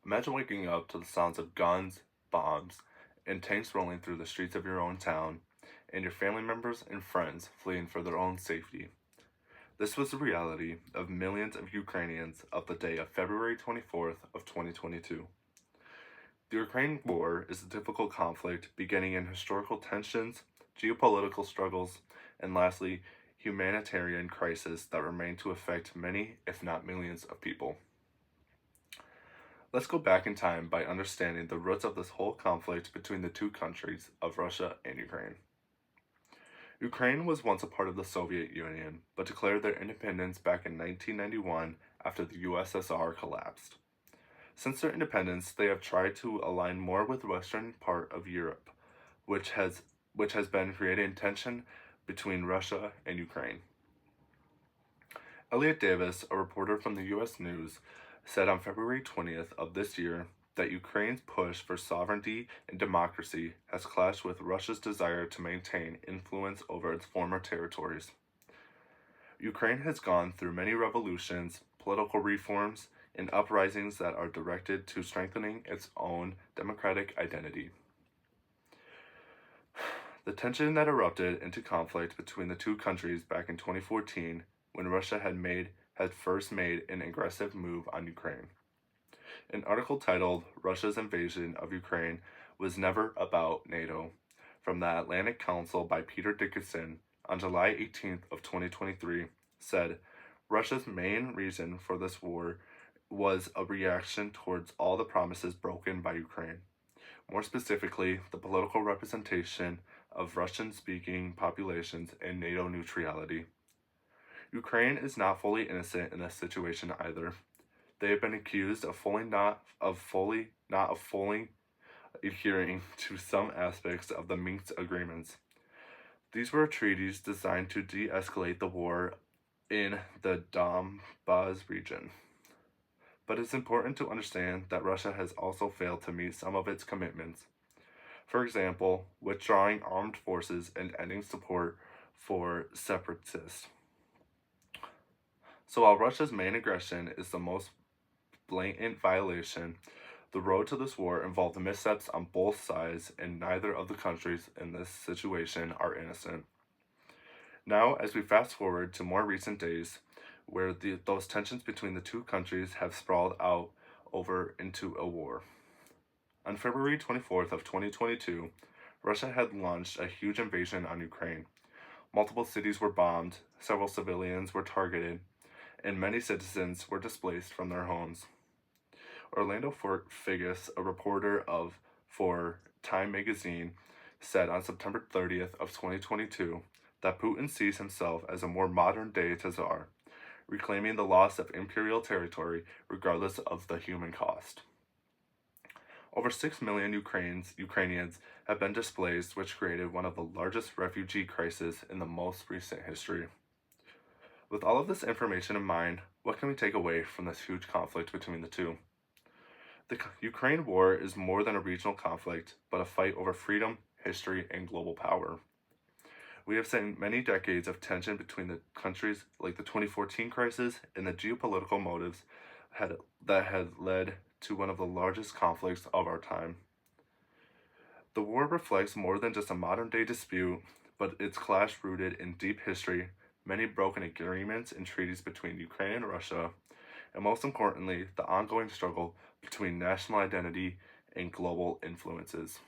Imagine waking up to the sounds of guns, bombs, and tanks rolling through the streets of your own town, and your family members and friends fleeing for their own safety. This was the reality of millions of Ukrainians of the day of February 24th of 2022. The Ukraine war is a difficult conflict beginning in historical tensions, geopolitical struggles, and lastly, humanitarian crisis that remain to affect many, if not millions, of people. Let's go back in time by understanding the roots of this whole conflict between the two countries of Russia and Ukraine. Ukraine was once a part of the Soviet Union, but declared their independence back in 1991 after the USSR collapsed. Since their independence, they have tried to align more with the western part of Europe, which has been creating tension between Russia and Ukraine. Elliot Davis, a reporter from the US News, said on February 20th of this year that Ukraine's push for sovereignty and democracy has clashed with Russia's desire to maintain influence over its former territories. Ukraine has gone through many revolutions, political reforms, and uprisings that are directed to strengthening its own democratic identity. The tension that erupted into conflict between the two countries back in 2014 when Russia had first made an aggressive move on Ukraine. An article titled Russia's Invasion of Ukraine Was Never About NATO from the Atlantic Council by Peter Dickinson on July 18th of 2023 said Russia's main reason for this war was a reaction towards all the promises broken by Ukraine. More specifically, the political representation of Russian-speaking populations and NATO neutrality. Ukraine is not fully innocent in this situation either. They have been accused of fully adhering to some aspects of the Minsk agreements. These were treaties designed to de-escalate the war in the Donbas region. But it's important to understand that Russia has also failed to meet some of its commitments. For example, withdrawing armed forces and ending support for separatists. So while Russia's main aggression is the most blatant violation, the road to this war involved missteps on both sides, and neither of the countries in this situation are innocent. Now, as we fast forward to more recent days, where those tensions between the two countries have sprawled out over into a war. On February 24th of 2022, Russia had launched a huge invasion on Ukraine. Multiple cities were bombed, several civilians were targeted, and many citizens were displaced from their homes. Orlando Figes, a reporter for Time magazine, said on September 30th of 2022 that Putin sees himself as a more modern-day Tsar, reclaiming the loss of imperial territory regardless of the human cost. Over 6 million Ukrainians have been displaced, which created one of the largest refugee crises in the most recent history. With all of this information in mind, what can we take away from this huge conflict between the two? The Ukraine war is more than a regional conflict, but a fight over freedom, history, and global power. We have seen many decades of tension between the countries, like the 2014 crisis and the geopolitical motives that had led to one of the largest conflicts of our time. The war reflects more than just a modern-day dispute, but its clash rooted in deep history, many broken agreements and treaties between Ukraine and Russia, and most importantly, the ongoing struggle between national identity and global influences.